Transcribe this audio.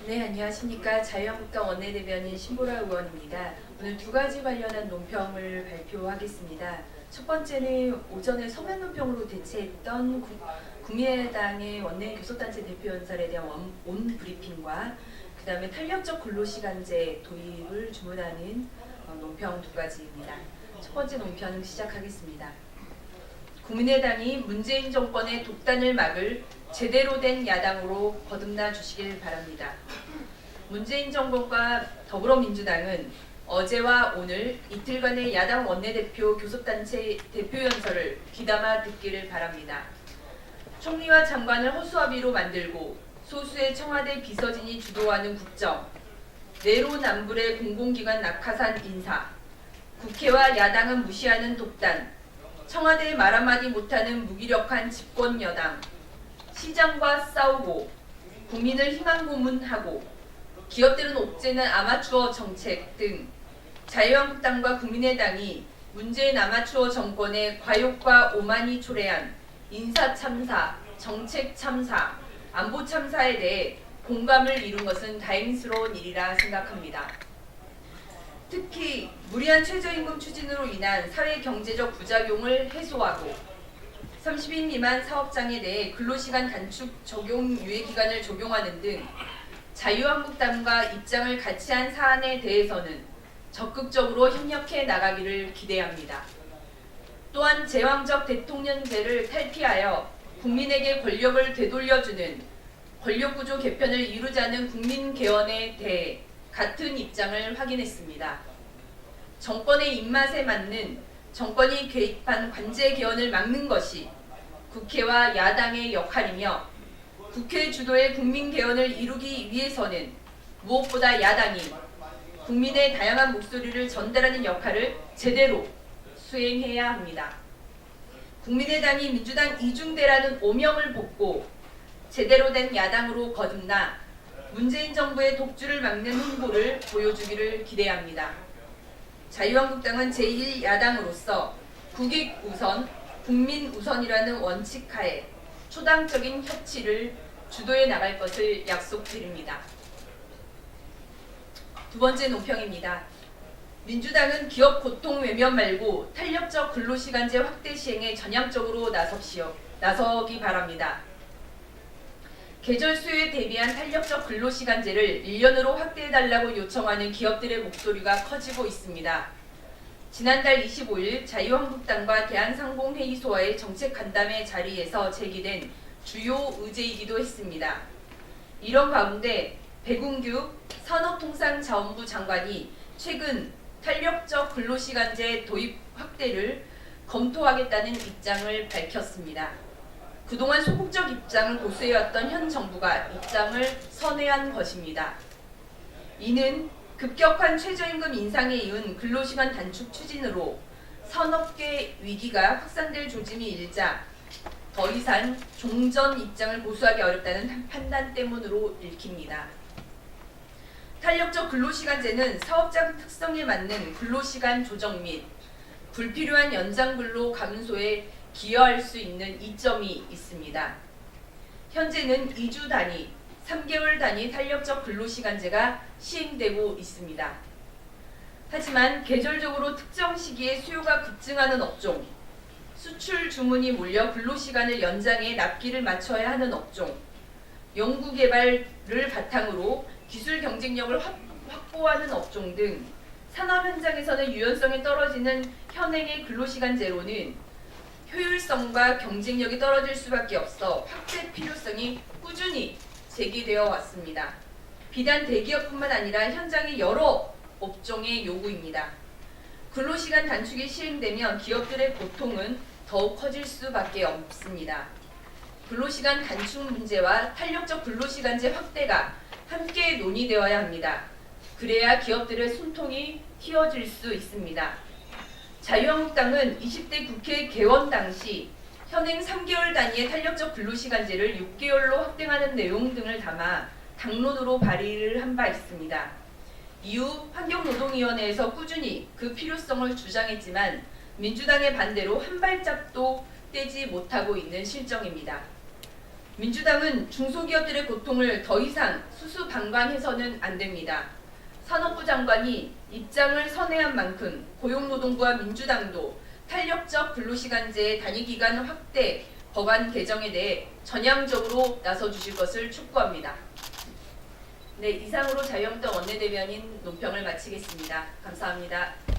네, 안녕하십니까. 자유한국당 원내대변인 신보라 의원입니다. 오늘 두 가지 관련한 논평을 발표하겠습니다. 첫 번째는 오전에 서면 논평으로 대체했던 국민의당의 원내교섭단체 대표연설에 대한 온 브리핑과 그 다음에 탄력적 근로시간제 도입을 주문하는 논평 두 가지입니다. 첫 번째 논평 시작하겠습니다. 국민의당이 문재인 정권의 독단을 막을 제대로 된 야당으로 거듭나 주시길 바랍니다. 문재인 정권과 더불어민주당은 어제와 오늘 이틀간의 야당 원내대표 교섭단체 대표연설을 귀담아 듣기를 바랍니다. 총리와 장관을 허수아비로 만들고 소수의 청와대 비서진이 주도하는 국정, 내로남불의 공공기관 낙하산 인사, 국회와 야당은 무시하는 독단, 청와대에 말 한마디 못하는 무기력한 집권 여당, 시장과 싸우고 국민을 희망 고문하고 기업들은 옥죄는 아마추어 정책 등 자유한국당과 국민의당이 문재인 아마추어 정권의 과욕과 오만이 초래한 인사참사, 정책참사, 안보참사에 대해 공감을 이룬 것은 다행스러운 일이라 생각합니다. 특히 무리한 최저임금 추진으로 인한 사회경제적 부작용을 해소하고 30인 미만 사업장에 대해 근로시간 단축 적용 유예기간을 적용하는 등 자유한국당과 입장을 같이 한 사안에 대해서는 적극적으로 협력해 나가기를 기대합니다. 또한 제왕적 대통령제를 탈피하여 국민에게 권력을 되돌려주는 권력구조 개편을 이루자는 국민개헌에 대해 같은 입장을 확인했습니다. 정권의 입맛에 맞는 정권이 개입한 관제 개헌을 막는 것이 국회와 야당의 역할이며 국회 주도의 국민 개헌을 이루기 위해서는 무엇보다 야당이 국민의 다양한 목소리를 전달하는 역할을 제대로 수행해야 합니다. 국민의당이 민주당 이중대라는 오명을 벗고 제대로 된 야당으로 거듭나 문재인 정부의 독주를 막는 행보를 보여주기를 기대합니다. 자유한국당은 제1야당으로서 국익 우선, 국민 우선이라는 원칙하에 초당적인 협치를 주도해 나갈 것을 약속드립니다. 두 번째 논평입니다. 민주당은 기업 고통 외면 말고 탄력적 근로시간제 확대 시행에 전향적으로 나서기 바랍니다. 계절 수요에 대비한 탄력적 근로시간제를 1년으로 확대해달라고 요청하는 기업들의 목소리가 커지고 있습니다. 지난달 25일 자유한국당과 대한상공회의소와의 정책간담회 자리에서 제기된 주요 의제이기도 했습니다. 이런 가운데 백운규 산업통상자원부 장관이 최근 탄력적 근로시간제 도입 확대를 검토하겠다는 입장을 밝혔습니다. 그동안 소극적 입장을 고수해왔던 현 정부가 입장을 선회한 것입니다. 이는 급격한 최저임금 인상에 이은 근로시간 단축 추진으로 산업계 위기가 확산될 조짐이 일자 더 이상 종전 입장을 고수하기 어렵다는 판단 때문으로 읽힙니다. 탄력적 근로시간제는 사업장 특성에 맞는 근로시간 조정 및 불필요한 연장근로 감소에 기여할 수 있는 이점이 있습니다. 현재는 2주 단위, 3개월 단위 탄력적 근로시간제가 시행되고 있습니다. 하지만 계절적으로 특정 시기에 수요가 급증하는 업종, 수출 주문이 몰려 근로시간을 연장해 납기를 맞춰야 하는 업종, 연구개발을 바탕으로 기술 경쟁력을 확보하는 업종 등 산업 현장에서는 유연성이 떨어지는 현행의 근로시간제로는 효율성과 경쟁력이 떨어질 수밖에 없어 확대 필요성이 꾸준히 제기되어 왔습니다. 비단 대기업뿐만 아니라 현장의 여러 업종의 요구입니다. 근로시간 단축이 시행되면 기업들의 고통은 더욱 커질 수밖에 없습니다. 근로시간 단축 문제와 탄력적 근로시간제 확대가 함께 논의되어야 합니다. 그래야 기업들의 숨통이 틔워질 수 있습니다. 자유한국당은 20대 국회 개원 당시 현행 3개월 단위의 탄력적 근로시간제를 6개월로 확대하는 내용 등을 담아 당론으로 발의를 한 바 있습니다. 이후 환경노동위원회에서 꾸준히 그 필요성을 주장했지만 민주당의 반대로 한 발짝도 떼지 못하고 있는 실정입니다. 민주당은 중소기업들의 고통을 더 이상 수수방관해서는 안 됩니다. 산업부 장관이 입장을 선회한 만큼 고용노동부와 민주당도 탄력적 근로시간제 단위기간 확대 법안 개정에 대해 전향적으로 나서주실 것을 촉구합니다. 네, 이상으로 자유한국당 원내대변인 논평을 마치겠습니다. 감사합니다.